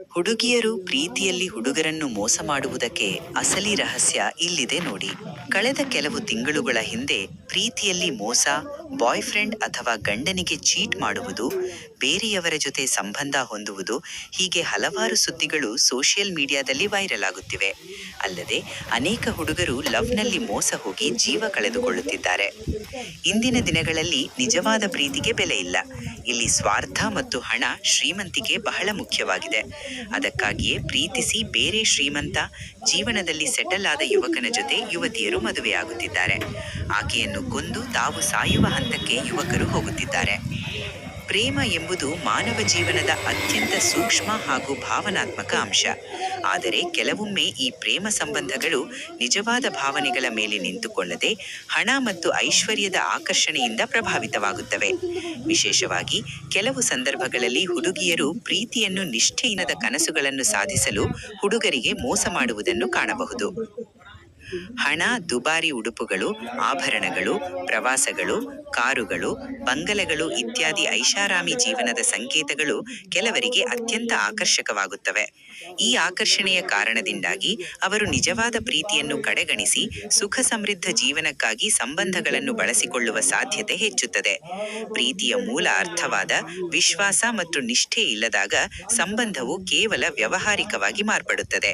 ಹುಡುಗಿಯರು ಪ್ರೀತಿಯಲ್ಲಿ ಹುಡುಗರನ್ನು ಮೋಸ ಮಾಡುವುದಕ್ಕೆ ಅಸಲಿ ರಹಸ್ಯ ಇಲ್ಲಿದೆ ನೋಡಿ. ಕಳೆದ ಕೆಲವು ತಿಂಗಳುಗಳ ಹಿಂದೆ ಪ್ರೀತಿಯಲ್ಲಿ ಮೋಸ, ಬಾಯ್ ಫ್ರೆಂಡ್ ಅಥವಾ ಗಂಡನಿಗೆ ಚೀಟ್ ಮಾಡುವುದು, ಬೇರೆಯವರ ಜೊತೆ ಸಂಬಂಧ ಹೊಂದುವುದು, ಹೀಗೆ ಹಲವಾರು ಸುದ್ದಿಗಳು ಸೋಷಿಯಲ್ ಮೀಡಿಯಾದಲ್ಲಿ ವೈರಲ್ ಆಗುತ್ತಿವೆ. ಅಲ್ಲದೆ ಅನೇಕ ಹುಡುಗರು ಲವ್ನಲ್ಲಿ ಮೋಸ ಹೋಗಿ ಜೀವ ಕಳೆದುಕೊಳ್ಳುತ್ತಿದ್ದಾರೆ. ಇಂದಿನ ದಿನಗಳಲ್ಲಿ ನಿಜವಾದ ಪ್ರೀತಿಗೆ ಬೆಲೆ ಇಲ್ಲ. ಇಲ್ಲಿ ಸ್ವಾರ್ಥ ಮತ್ತು ಹಣ, ಶ್ರೀಮಂತಿಕೆ ಬಹಳ ಮುಖ್ಯವಾಗಿದೆ. ಅದಕ್ಕಾಗಿಯೇ ಪ್ರೀತಿಸಿ ಬೇರೆ ಶ್ರೀಮಂತ, ಜೀವನದಲ್ಲಿ ಸೆಟಲ್ ಆದ ಯುವಕನ ಜೊತೆ ಯುವತಿಯರು ಮದುವೆಯಾಗುತ್ತಿದ್ದಾರೆ. ಆಕೆಯನ್ನು ಕೊಂದು ತಾವು ಸಾಯುವ ಹಂತಕ್ಕೆ ಯುವಕರು ಹೋಗುತ್ತಿದ್ದಾರೆ. ಪ್ರೇಮ ಎಂಬುದು ಮಾನವ ಜೀವನದ ಅತ್ಯಂತ ಸೂಕ್ಷ್ಮ ಹಾಗೂ ಭಾವನಾತ್ಮಕ ಅಂಶ. ಆದರೆ ಕೆಲವೊಮ್ಮೆ ಈ ಪ್ರೇಮ ಸಂಬಂಧಗಳು ನಿಜವಾದ ಭಾವನೆಗಳ ಮೇಲೆ ನಿಂತುಕೊಳ್ಳದೆ ಹಣ ಮತ್ತು ಐಶ್ವರ್ಯದ ಆಕರ್ಷಣೆಯಿಂದ ಪ್ರಭಾವಿತವಾಗುತ್ತವೆ. ವಿಶೇಷವಾಗಿ ಕೆಲವು ಸಂದರ್ಭಗಳಲ್ಲಿ ಹುಡುಗಿಯರು ಪ್ರೀತಿಯನ್ನು ನಿಷ್ಠೆಯಿಲ್ಲದ ಕನಸುಗಳನ್ನು ಸಾಧಿಸಲು ಹುಡುಗರಿಗೆ ಮೋಸ ಮಾಡುವುದನ್ನು ಕಾಣಬಹುದು. ಹಣ, ದುಬಾರಿ ಉಡುಪುಗಳು, ಆಭರಣಗಳು, ಪ್ರವಾಸಗಳು, ಕಾರುಗಳು, ಬಂಗಲೆಗಳು ಇತ್ಯಾದಿ ಐಷಾರಾಮಿ ಜೀವನದ ಸಂಕೇತಗಳು ಕೆಲವರಿಗೆ ಅತ್ಯಂತ ಆಕರ್ಷಕವಾಗುತ್ತವೆ. ಈ ಆಕರ್ಷಣೆಯ ಕಾರಣದಿಂದಾಗಿ ಅವರು ನಿಜವಾದ ಪ್ರೀತಿಯನ್ನು ಕಡೆಗಣಿಸಿ ಸುಖ ಸಮೃದ್ಧ ಜೀವನಕ್ಕಾಗಿ ಸಂಬಂಧಗಳನ್ನು ಬಳಸಿಕೊಳ್ಳುವ ಸಾಧ್ಯತೆ ಹೆಚ್ಚುತ್ತದೆ. ಪ್ರೀತಿಯ ಮೂಲ ಅರ್ಥವಾದ ವಿಶ್ವಾಸ ಮತ್ತು ನಿಷ್ಠೆ ಇಲ್ಲದಾಗ ಸಂಬಂಧವು ಕೇವಲ ವ್ಯಾವಹಾರಿಕವಾಗಿ ಮಾರ್ಪಡುತ್ತದೆ.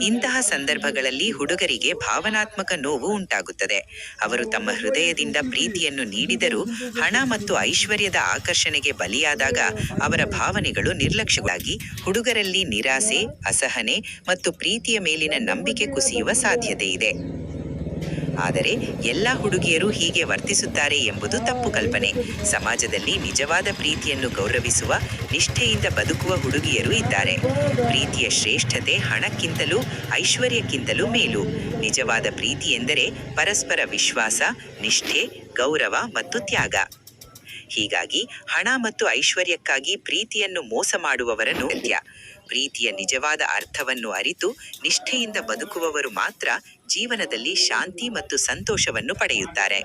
ಇಂತಹ ಸಂದರ್ಭಗಳಲ್ಲಿ ಹುಡುಗರಿಗೆ ಭಾವನಾತ್ಮಕ ನೋವು ಉಂಟಾಗುತ್ತದೆ. ಅವರು ತಮ್ಮ ಹೃದಯದಿಂದ ಪ್ರೀತಿಯನ್ನು ನೀಡಿದರೂ ಹಣ ಮತ್ತು ಐಶ್ವರ್ಯದ ಆಕರ್ಷಣೆಗೆ ಬಲಿಯಾದಾಗ ಅವರ ಭಾವನೆಗಳು ನಿರ್ಲಕ್ಷ್ಯವಾಗಿ ಹುಡುಗರಲ್ಲಿ ನಿರಾಸೆ, ಅಸಹನೆ ಮತ್ತು ಪ್ರೀತಿಯ ಮೇಲಿನ ನಂಬಿಕೆ ಕುಸಿಯುವ ಸಾಧ್ಯತೆ ಇದೆ. ಆದರೆ ಎಲ್ಲ ಹುಡುಗಿಯರು ಹೀಗೆ ವರ್ತಿಸುತ್ತಾರೆ ಎಂಬುದು ತಪ್ಪು ಕಲ್ಪನೆ. ಸಮಾಜದಲ್ಲಿ ನಿಜವಾದ ಪ್ರೀತಿಯನ್ನು ಗೌರವಿಸುವ, ನಿಷ್ಠೆಯಿಂದ ಬದುಕುವ ಹುಡುಗಿಯರು ಇದ್ದಾರೆ. ಪ್ರೀತಿಯ ಶ್ರೇಷ್ಠತೆ ಹಣಕ್ಕಿಂತಲೂ ಐಶ್ವರ್ಯಕ್ಕಿಂತಲೂ ಮೇಲು. ನಿಜವಾದ ಪ್ರೀತಿ ಎಂದರೆ ಪರಸ್ಪರ ವಿಶ್ವಾಸ, ನಿಷ್ಠೆ, ಗೌರವ ಮತ್ತು ತ್ಯಾಗ. ಹೀಗಾಗಿ ಹಣ ಮತ್ತು ಐಶ್ವರ್ಯಕ್ಕಾಗಿ ಪ್ರೀತಿಯನ್ನು ಮೋಸ ಮಾಡುವವರನ್ನು ಅಗತ್ಯ. ಪ್ರೀತಿಯ ನಿಜವಾದ ಅರ್ಥವನ್ನು ಅರಿತು ನಿಷ್ಠೆಯಿಂದ ಬದುಕುವವರು ಮಾತ್ರ ಜೀವನದಲ್ಲಿ ಶಾಂತಿ ಮತ್ತು ಸಂತೋಷವನ್ನು ಪಡೆಯುತ್ತಾರೆ.